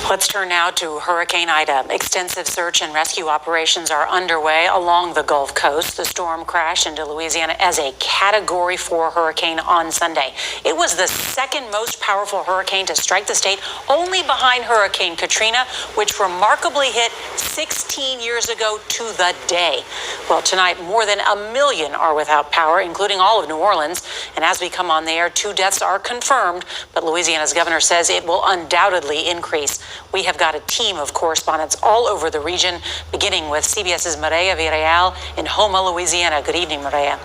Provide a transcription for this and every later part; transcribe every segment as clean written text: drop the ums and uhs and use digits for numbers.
Let's turn now to Hurricane Ida. Extensive search and rescue operations are underway along the Gulf Coast. The storm crashed into Louisiana as a Category 4 hurricane on Sunday. It was the second most powerful hurricane to strike the state, only behind Hurricane Katrina, which remarkably hit 16 years ago to the day. Well, tonight, more than 1 million are without power, including all of New Orleans. And as we come on the air, 2 deaths are confirmed, but Louisiana's governor says it will undoubtedly increase. We have got a team of correspondents all over the region, beginning with CBS's Maria Villarreal in Houma, Louisiana. Good evening, Maria.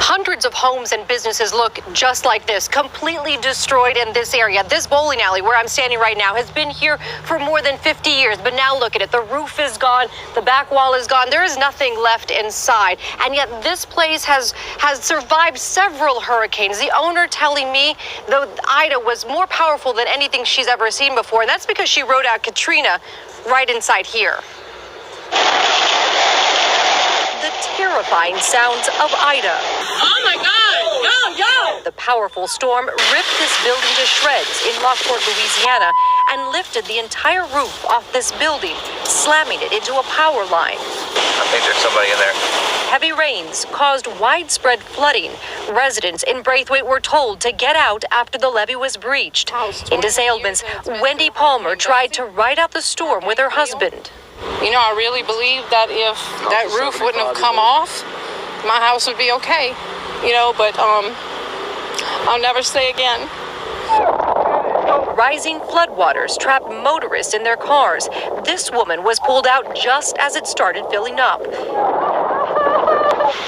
Hundreds of homes and businesses look just like this, completely destroyed in this area. This bowling alley where I'm standing right now has been here for more than 50 years. But now look at it. The roof is gone. The back wall is gone. There is nothing left inside. And yet this place has survived several hurricanes. The owner telling me though Ida was more powerful than anything she's ever seen before. And that's because she rode out Katrina right inside here. The terrifying sounds of Ida. Oh my God! Yo! The powerful storm ripped this building to shreds in Lockport, Louisiana, and lifted the entire roof off this building, slamming it into a power line. I think there's somebody in there. Heavy rains caused widespread flooding. Residents in Braithwaite were told to get out after the levee was breached. In DeSailment's Wendy Palmer tried to ride out the storm with her husband. You know, I really believe that if that roof wouldn't have come off, my house would be okay. You know, but I'll never say again. Rising floodwaters trapped motorists in their cars. This woman was pulled out just as it started filling up.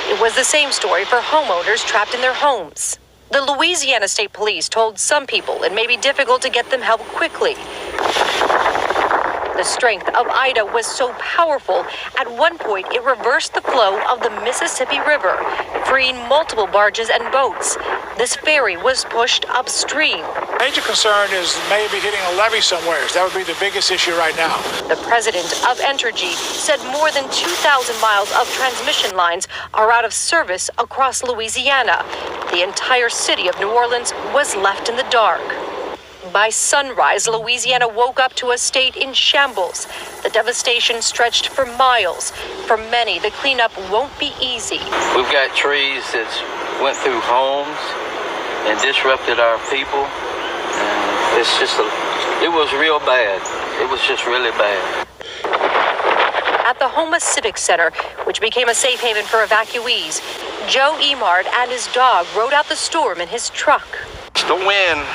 It was the same story for homeowners trapped in their homes. The Louisiana State Police told some people it may be difficult to get them help quickly. The strength of Ida was so powerful, at one point it reversed the flow of the Mississippi River, freeing multiple barges and boats. This ferry was pushed upstream. Major concern is maybe hitting a levee somewhere. That would be the biggest issue right now. The president of Entergy said more than 2,000 miles of transmission lines are out of service across Louisiana. The entire city of New Orleans was left in the dark. By sunrise, Louisiana woke up to a state in shambles. The devastation stretched for miles. For many, the cleanup won't be easy. We've got trees that went through homes and disrupted our people. And it was real bad. It was just really bad. At the Houma Civic Center, which became a safe haven for evacuees, Joe Emard and his dog rode out the storm in his truck. The wind,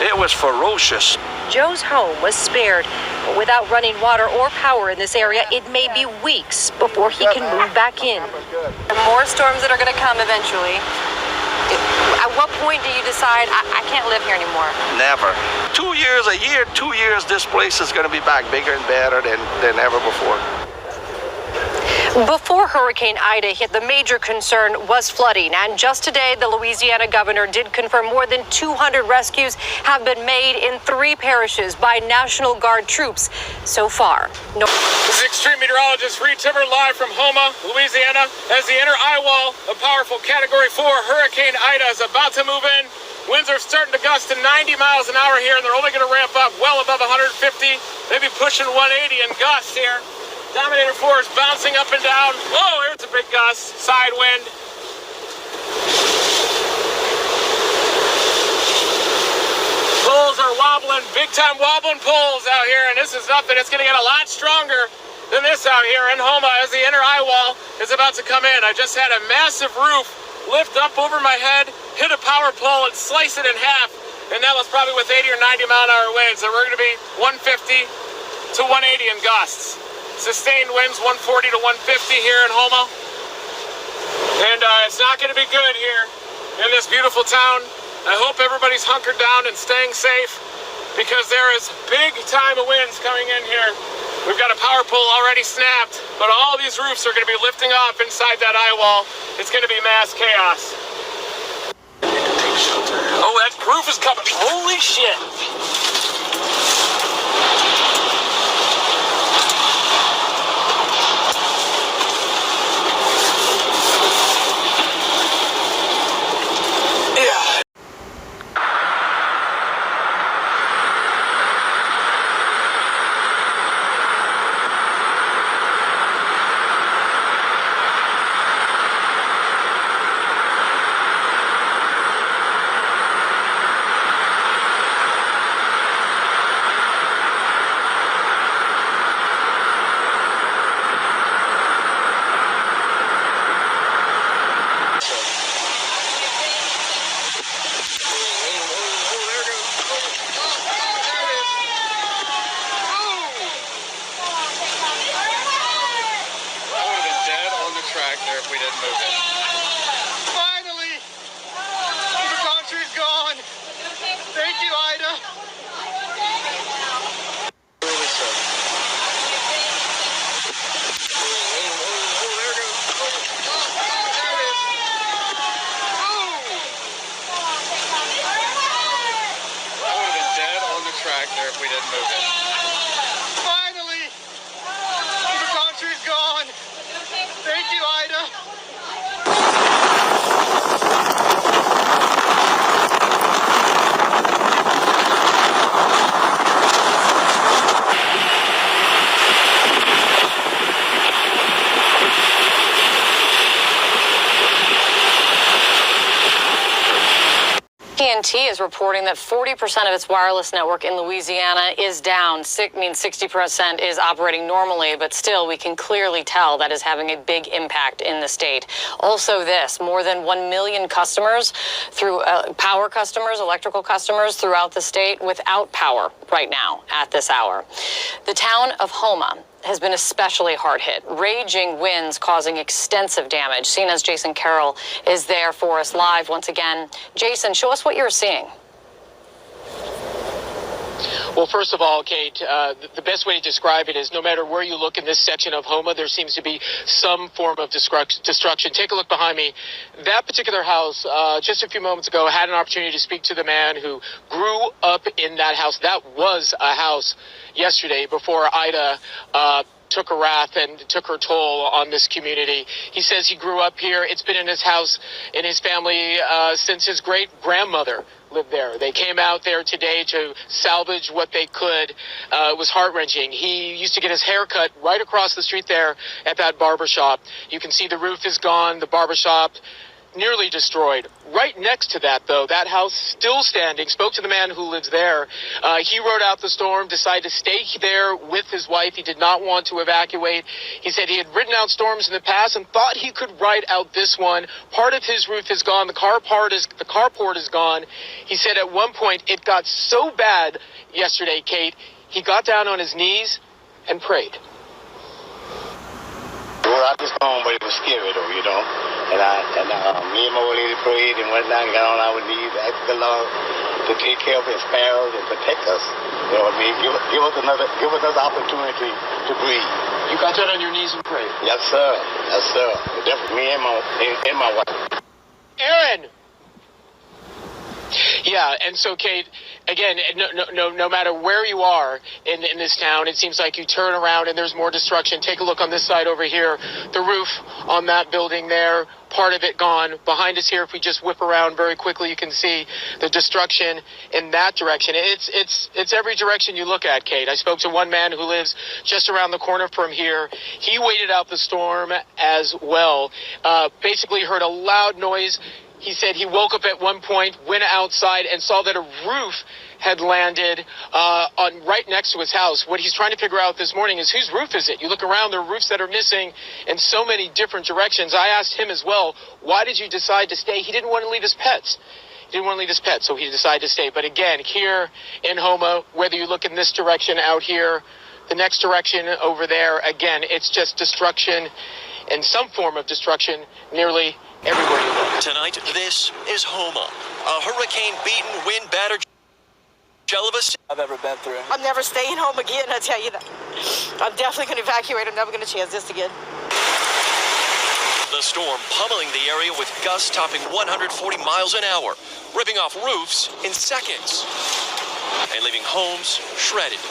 it was ferocious. Joe's home was spared, but without running water or power in this area, it may be weeks before he can move back in. There are more storms that are going to come eventually. At what point do you decide, I can't live here anymore? Never. 2 years, a year, 2 years, this place is going to be back bigger and better than ever before. Before Hurricane Ida hit, the major concern was flooding. And just today, the Louisiana governor did confirm more than 200 rescues have been made in 3 parishes by National Guard troops so far. This is extreme meteorologist Reed Timmer live from Houma, Louisiana, as the inner eye wall of powerful Category 4 Hurricane Ida is about to move in. Winds are starting to gust to 90 miles an hour here, and they're only going to ramp up well above 150, maybe pushing 180 in gusts here. Dominator force bouncing up and down. Whoa, here's a big gust, side wind. Poles are wobbling, big time wobbling poles out here, and this is nothing. It's gonna get a lot stronger than this out here in Houma as the inner eye wall is about to come in. I just had a massive roof lift up over my head, hit a power pole and slice it in half, and that was probably with 80 or 90 mile an hour winds. So we're gonna be 150 to 180 in gusts. Sustained winds 140 to 150 here in Houma. And it's not going to be good here in this beautiful town. I hope everybody's hunkered down and staying safe because there is big time of winds coming in here. We've got a power pole already snapped, but all these roofs are going to be lifting off inside that eye wall. It's going to be mass chaos. Oh, that roof is coming. Holy shit. if we didn't move it. Finally, the country's gone. Thank you, Ida. AT&T is reporting that 40% of its wireless network in Louisiana is down. 60% is operating normally, but still we can clearly tell that is having a big impact in the state. Also this, more than 1 million customers through power customers, electrical customers throughout the state without power right now at this hour. The town of Houma has been especially hard hit. Raging winds causing extensive damage. CNN's Jason Carroll is there for us live once again. Jason, show us what you're seeing. Well, first of all, Kate, the best way to describe it is no matter where you look in this section of Houma, there seems to be some form of destruction. Take a look behind me. That particular house, just a few moments ago, had an opportunity to speak to the man who grew up in that house. That was a house yesterday before Ida took her wrath and took her toll on this community. He says he grew up here. It's been in his house, in his family, since his great-grandmother lived there. They came out there today to salvage what they could. It was heart-wrenching. He used to get his hair cut right across the street there at that barbershop. You can see the roof is gone, the barbershop nearly destroyed. Right next to that, though, that house still standing. Spoke to the man who lives there. He rode out the storm, decided to stay there with his wife. He did not want to evacuate. He said he had ridden out storms in the past and thought he could ride out this one. Part of his roof is gone. The carport is gone. He said at one point it got so bad yesterday, Kate, he got down on his knees and prayed. Well, I just home, but it was scary though, you know. And me and my old lady prayed and whatnot, and got on our knees, asked the Lord to take care of His sparrows and protect us. You know what I mean? Give us another opportunity to breathe. You got down on your knees and prayed? Yes, sir. Yes, sir. Definitely me and my wife. Aaron. Yeah, and so Kate, again, no matter where you are in this town, it seems like you turn around and there's more destruction. Take a look on this side over here. The roof on that building there, part of it gone. Behind us here, if we just whip around very quickly, you can see the destruction in that direction. It's every direction you look at, Kate. I spoke to one man who lives just around the corner from here. He waited out the storm as well. Basically heard a loud noise. He said he woke up at one point, went outside, and saw that a roof had landed on right next to his house. What he's trying to figure out this morning is whose roof is it? You look around, there are roofs that are missing in so many different directions. I asked him as well, why did you decide to stay? He didn't want to leave his pets. So he decided to stay. But again, here in Houma, whether you look in this direction out here, the next direction over there, again, it's just destruction and some form of destruction nearly everywhere you look. Tonight, this is Houma, a hurricane-beaten, wind-battered shell of a city I've ever been through. I'm never staying home again, I tell you that. I'm definitely going to evacuate. I'm never going to chance this again. The storm pummeling the area with gusts topping 140 miles an hour, ripping off roofs in seconds, and leaving homes shredded.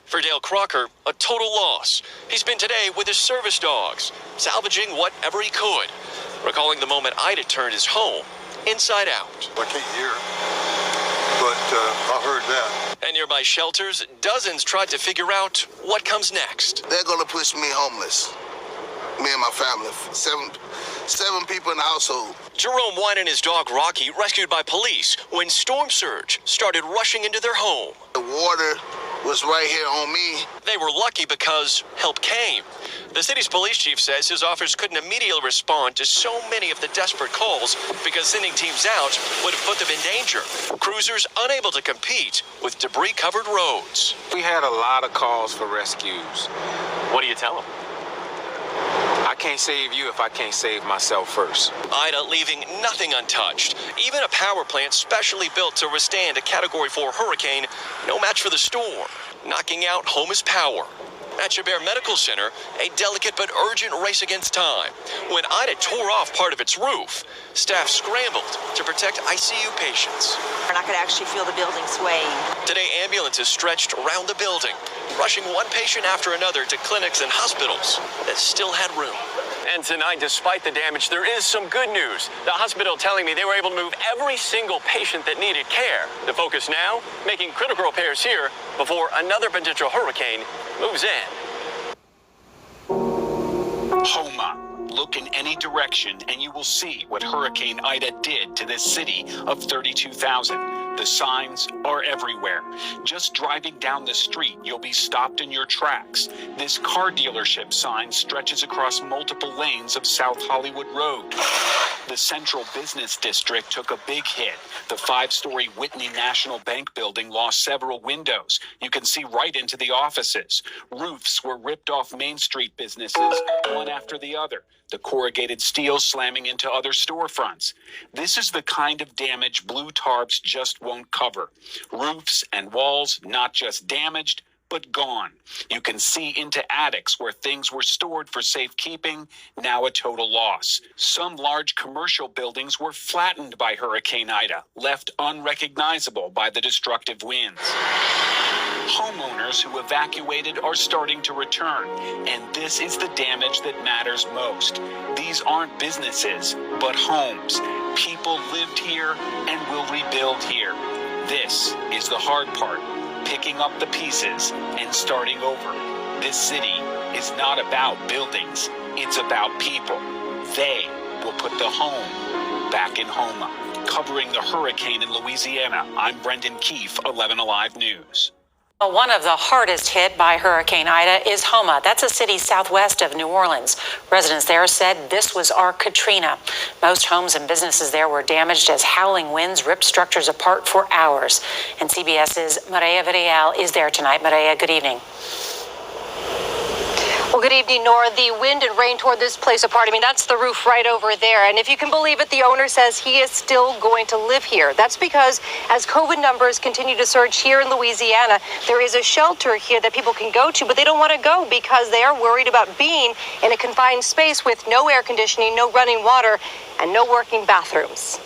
For Dale Crocker, a total loss. He's been today with his service dogs, salvaging whatever he could, recalling the moment Ida turned his home inside out. I can't hear, but I heard that. And nearby shelters, dozens tried to figure out what comes next. They're going to push me homeless. Me and my family. Seven people in the household. Jerome Wine and his dog Rocky rescued by police when storm surge started rushing into their home. The water was right here on me. They were lucky because help came. The city's police chief says his officers couldn't immediately respond to so many of the desperate calls because sending teams out would have put them in danger. Cruisers unable to compete with debris-covered roads. We had a lot of calls for rescues. What do you tell them? I can't save you if I can't save myself first. Ida leaving nothing untouched. Even a power plant specially built to withstand a Category 4 hurricane, no match for the storm, knocking out Houma's power. At Chabert Medical Center, a delicate but urgent race against time. When Ida tore off part of its roof, staff scrambled to protect ICU patients. And I could actually feel the building swaying. Today, ambulances stretched around the building, rushing one patient after another to clinics and hospitals that still had room. And tonight, despite the damage, there is some good news. The hospital telling me they were able to move every single patient that needed care. The focus now, making critical repairs here before another potential hurricane moves in. Homa. Look in any direction and you will see what Hurricane Ida did to this city of 32,000. The signs are everywhere. Just driving down the street, you'll be stopped in your tracks. This car dealership sign stretches across multiple lanes of South Hollywood Road. The Central Business District took a big hit. The 5-story Whitney National Bank building lost several windows. You can see right into the offices. Roofs were ripped off Main Street businesses, one after the other. The corrugated steel slamming into other storefronts. This is the kind of damage blue tarps just won't cover. Roofs and walls not just damaged, but gone. You can see into attics where things were stored for safekeeping, now a total loss. Some large commercial buildings were flattened by Hurricane Ida, left unrecognizable by the destructive winds. Homeowners who evacuated are starting to return, and this is the damage that matters most. These aren't businesses, but homes. People lived here and will rebuild here. This is the hard part. Picking up the pieces and starting over. This city is not about buildings, it's about people. They will put the home back in Homa. Covering the hurricane in Louisiana, I'm Brendan Keefe, 11 Alive News. Well, one of the hardest hit by Hurricane Ida is Homa. That's a city southwest of New Orleans. Residents there said this was our Katrina. Most homes and businesses there were damaged as howling winds ripped structures apart for hours. And CBS's Maria Villarreal is there tonight. Maria, good evening. Well, good evening, Nora. The wind and rain tore this place apart. I mean, that's the roof right over there. And if you can believe it, the owner says he is still going to live here. That's because as COVID numbers continue to surge here in Louisiana, there is a shelter here that people can go to, but they don't want to go because they are worried about being in a confined space with no air conditioning, no running water, and no working bathrooms.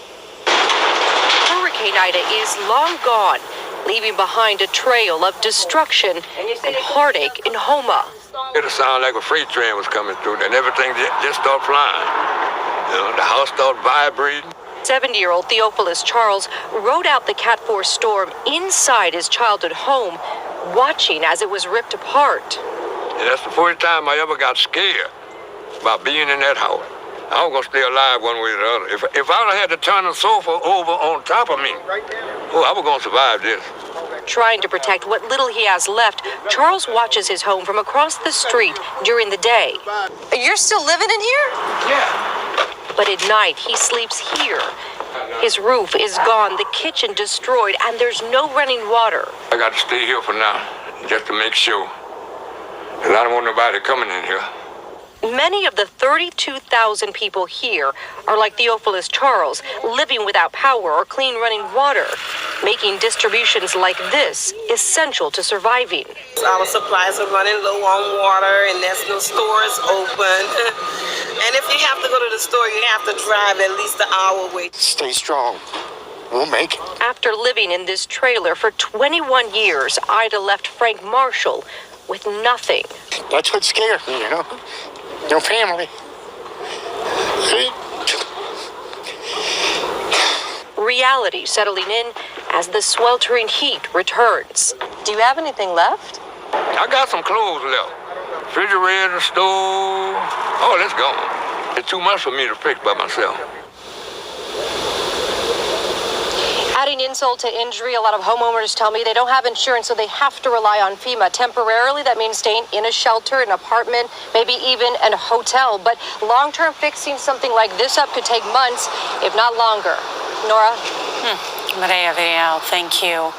Hurricane Ida is long gone, leaving behind a trail of destruction and heartache in Homa. It sounded like a freight train was coming through, and everything just started flying. You know, the house started vibrating. 70-year-old Theophilus Charles rode out the Cat 4 storm inside his childhood home, watching as it was ripped apart. And that's the first time I ever got scared about being in that house. I was going to stay alive one way or the other. If I'd had to turn the sofa over on top of me, I was going to survive this. Trying to protect what little he has left, Charles watches his home from across the street during the day. You're still living in here? Yeah. But at night, he sleeps here. His roof is gone, the kitchen destroyed, and there's no running water. I got to stay here for now, just to make sure. Because I don't want nobody coming in here. Many of the 32,000 people here are like Theophilus Charles, living without power or clean running water, making distributions like this essential to surviving. Our supplies are running low on water, and there's no stores open. And if you have to go to the store, you have to drive at least an hour away. Stay strong. We'll make it. After living in this trailer for 21 years, Ida left Frank Marshall with nothing. That's what scares me, you know? No family. Reality settling in as the sweltering heat returns. Do you have anything left? I got some clothes left. Refrigerator, stove. Oh, that's gone. It's too much for me to fix by myself. Adding insult to injury, a lot of homeowners tell me they don't have insurance, so they have to rely on FEMA. Temporarily, that means staying in a shelter, an apartment, maybe even a hotel. But long-term fixing something like this up could take months, if not longer. Nora? Maria Villarreal, thank you.